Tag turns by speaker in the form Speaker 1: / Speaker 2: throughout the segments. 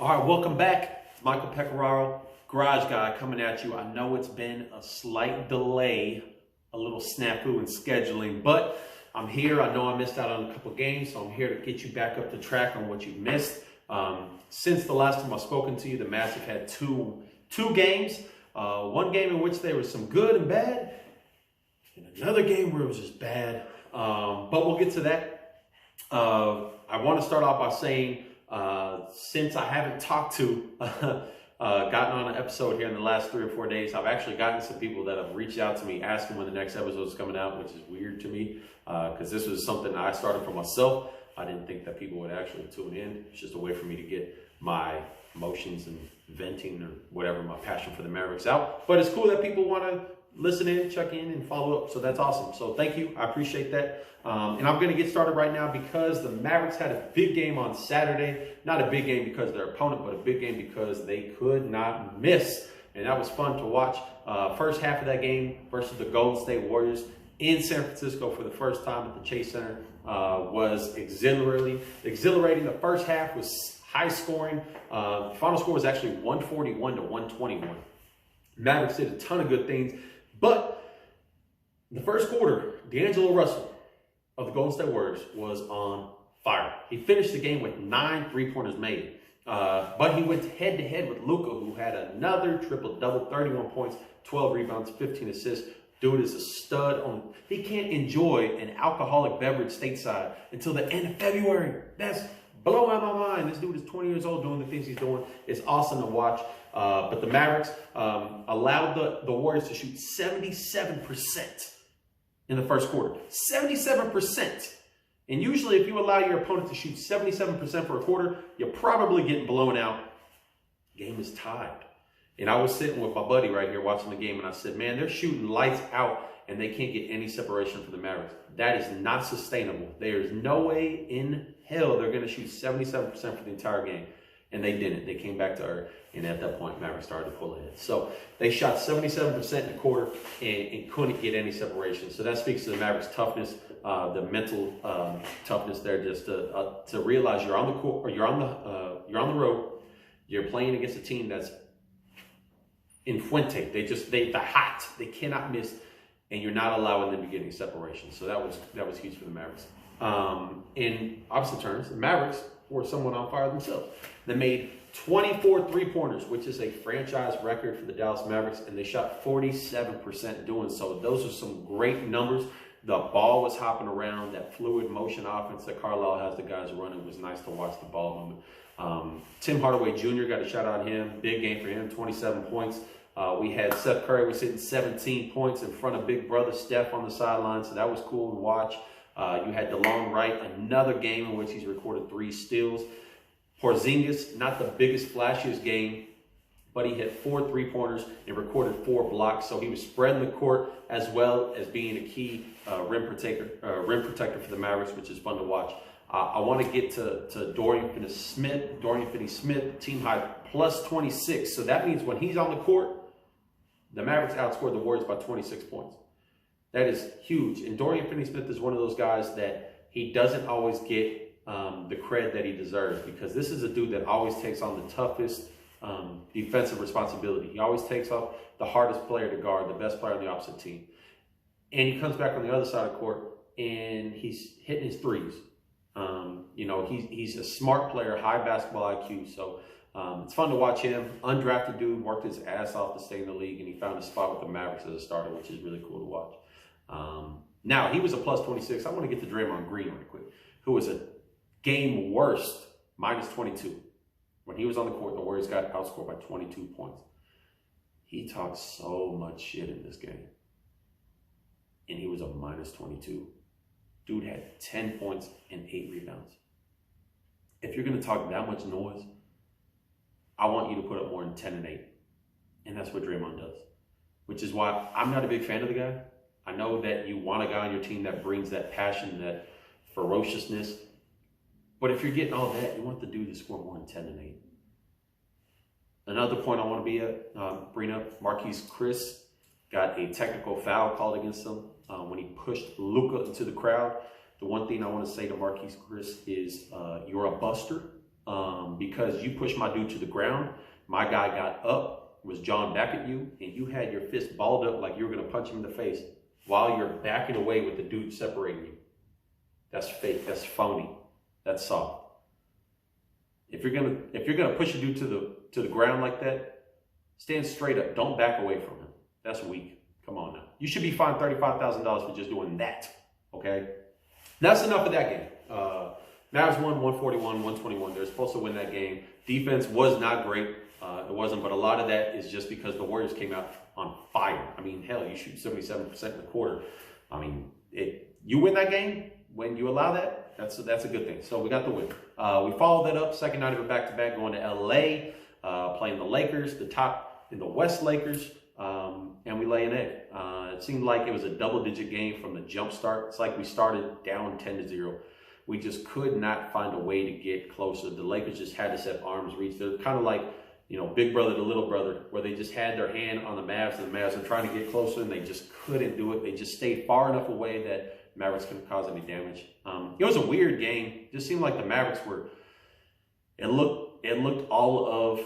Speaker 1: All right, welcome back. It's Michael Pecoraro, Garage Guy, coming at you. I know it's been a slight delay, a little snafu in scheduling, but I'm here. I know I missed out on a couple games, so I'm here to get you back up to track on what you missed. Since the last time I've spoken to you, the Mavs have had two games. One game in which there was some good and bad, and another game where it was just bad. But we'll get to that. I want to start off by saying, since I haven't talked to, gotten on an episode here in the last 3 or 4 days, I've actually gotten some people that have reached out to me asking when the next episode is coming out, which is weird to me because this was something I started for myself. I didn't think that people would actually tune in. It's just a way for me to get my emotions and venting or whatever, my passion for the Mavericks out. But it's cool that people want to listen in, check in, and follow up. So that's awesome. So thank you. I appreciate that. And I'm going to get started right now because the Mavericks had a big game on Saturday. Not a big game because of their opponent, but a big game because they could not miss. And that was fun to watch. First half of that game versus the Golden State Warriors in San Francisco for the first time at the Chase Center was exhilarating. The first half was high scoring. The final score was actually 141 to 121. Mavericks did a ton of good things. But in the first quarter, D'Angelo Russell of the Golden State Warriors was on fire. He finished the game with 9 three-pointers made. But he went head-to-head with Luka, who had another triple-double, 31 points, 12 rebounds, 15 assists. Dude is a stud. He can't enjoy an alcoholic beverage stateside until the end of February. That's blowing my mind. This dude is 20 years old doing the things he's doing. It's awesome to watch. But the Mavericks allowed the Warriors to shoot 77% in the first quarter. 77%. And usually if you allow your opponent to shoot 77% for a quarter, you're probably getting blown out. Game is tied. And I was sitting with my buddy right here watching the game, and I said, man, they're shooting lights out, and they can't get any separation from the Mavericks. That is not sustainable. There's no way in hell they're going to shoot 77% for the entire game. And they didn't. They came back to earth, and at that point, Mavericks started to pull ahead. So they shot 77% in the quarter and couldn't get any separation. So that speaks to the Mavericks' toughness, the mental toughness there, just to realize you're on the court, or you're on the road. You're playing against a team that's in Fuente. They're hot. They cannot miss, and you're not allowing them to get any separation. So that was huge for the Mavericks. In opposite terms, the Mavericks were somewhat on fire themselves. They made 24 three-pointers, which is a franchise record for the Dallas Mavericks, and they shot 47% doing so. Those are some great numbers. The ball was hopping around. That fluid motion offense that Carlisle has the guys running was nice to watch the ball movement. Tim Hardaway Jr. got a shout out on him. Big game for him, 27 points. We had Seth Curry was hitting 17 points in front of big brother Steph on the sideline, so that was cool to watch. You had DeLon Wright, another game in which he's recorded 3 steals. Porzingis, not the biggest, flashiest game, but he hit 4 three-pointers and recorded 4 blocks. So he was spreading the court as well as being a key rim protector for the Mavericks, which is fun to watch. I want to get to Dorian Finney-Smith, team high plus 26. So that means when he's on the court, the Mavericks outscored the Warriors by 26 points. That is huge. And Dorian Finney-Smith is one of those guys that he doesn't always get the credit that he deserves, because this is a dude that always takes on the toughest defensive responsibility. He always takes off the hardest player to guard, the best player on the opposite team. And he comes back on the other side of the court and he's hitting his threes. He's a smart player, high basketball IQ. So it's fun to watch him. Undrafted dude, worked his ass off to stay in the league, and he found a spot with the Mavericks as a starter, which is really cool to watch. Now, he was a plus 26. I want to get to Draymond Green really quick, who was a game worst, minus 22. When he was on the court, the Warriors got outscored by 22 points. He talked so much shit in this game, and he was a minus 22. Dude had 10 points and 8 rebounds. If you're going to talk that much noise, I want you to put up more than 10 and 8. And that's what Draymond does, which is why I'm not a big fan of the guy. I know that you want a guy on your team that brings that passion, that ferociousness. But if you're getting all that, you want the dude to score more than 10 and 8. Another point I want to bring up, Marquise Chris got a technical foul called against him when he pushed Luka into the crowd. The one thing I want to say to Marquise Chris is you're a buster. because you pushed my dude to the ground. My guy got up, was John back at you, and you had your fist balled up like you were going to punch him in the face while you're backing away with the dude separating you. That's fake. That's phony. That's soft. If you're gonna push a dude to the ground like that, stand straight up. Don't back away from him. That's weak. Come on now. You should be fined $35,000 for just doing that. Okay. That's enough of that game. Mavs won 141-121. They're supposed to win that game. Defense was not great. It wasn't, but a lot of that is just because the Warriors came out on fire. I mean, hell, you shoot 77% in the quarter. I mean, you win that game when you allow that. That's a good thing. So we got the win. We followed that up, second night of a back-to-back, going to LA, playing the Lakers, the top in the West Lakers, and we lay an egg. It seemed like it was a double-digit game from the jump start. It's like we started down 10-0. We just could not find a way to get closer. The Lakers just had us at arm's reach. They're kind of like, big brother to little brother, where they just had their hand on the Mavs, and the Mavs were trying to get closer, and they just couldn't do it. They just stayed far enough away that Mavericks couldn't cause any damage. It was a weird game. It just seemed like the Mavericks were. It looked all of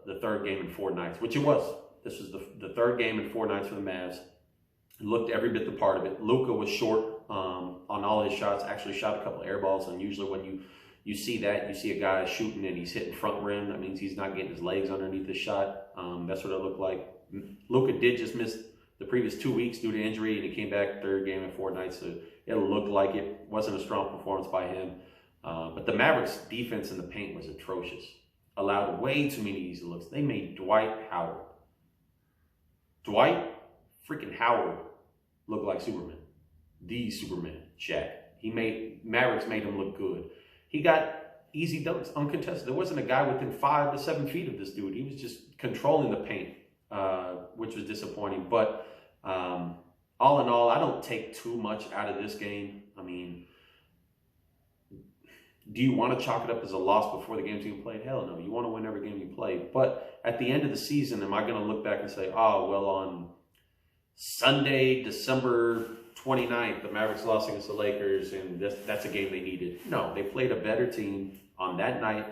Speaker 1: the third game in 4 nights, which it was. This was the third game in 4 nights for the Mavs. It looked every bit the part of it. Luka was short on all his shots. Actually shot a couple of air balls, and usually when you see that, you see a guy shooting and he's hitting front rim. That means he's not getting his legs underneath the shot. That's what it looked like. Luka did just miss the previous 2 weeks due to injury, and he came back third game in 4 nights. So it looked like it wasn't a strong performance by him. But the Mavericks' defense in the paint was atrocious. Allowed way too many easy looks. They made Dwight freaking Howard look like Superman. The Superman, Shaq. Mavericks made him look good. He got easy dunks, uncontested. There wasn't a guy within 5 to 7 feet of this dude. He was just controlling the paint, which was disappointing. But all in all, I don't take too much out of this game. I mean, do you want to chalk it up as a loss before the game's even played? Hell no. You want to win every game you play. But at the end of the season, am I going to look back and say, oh, well, on Sunday, December 29th, the Mavericks lost against the Lakers, and that's a game they needed? No, they played a better team on that night,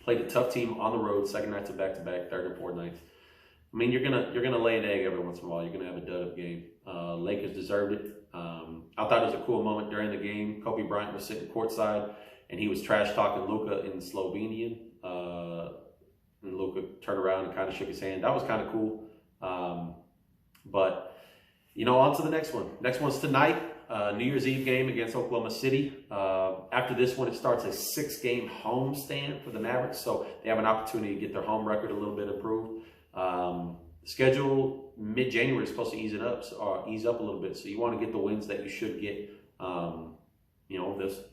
Speaker 1: played a tough team on the road, second nights of back-to-back, third and fourth nights. I mean, you're gonna lay an egg every once in a while. You're gonna have a dud-up game. Lakers deserved it. I thought it was a cool moment during the game. Kobe Bryant was sitting courtside, and he was trash-talking Luka in Slovenian. And Luka turned around and kind of shook his hand. That was kind of cool. But, on to the next one. Next one's tonight, New Year's Eve game against Oklahoma City. After this one, it starts a 6-game homestand for the Mavericks, so they have an opportunity to get their home record a little bit improved. Schedule mid-January is supposed to ease up a little bit, so you want to get the wins that you should get.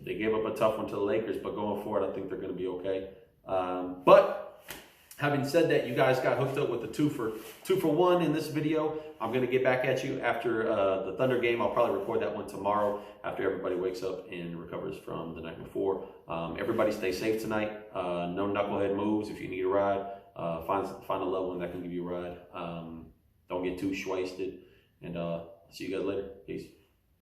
Speaker 1: They gave up a tough one to the Lakers, but going forward, I think they're going to be okay. But having said that, you guys got hooked up with the two for one in this video. I'm going to get back at you after the Thunder game. I'll probably record that one tomorrow after everybody wakes up and recovers from the night before. Everybody stay safe tonight. No knucklehead moves. If you need a ride, find a loved one that can give you a ride. Don't get too wasted. And see you guys later. Peace.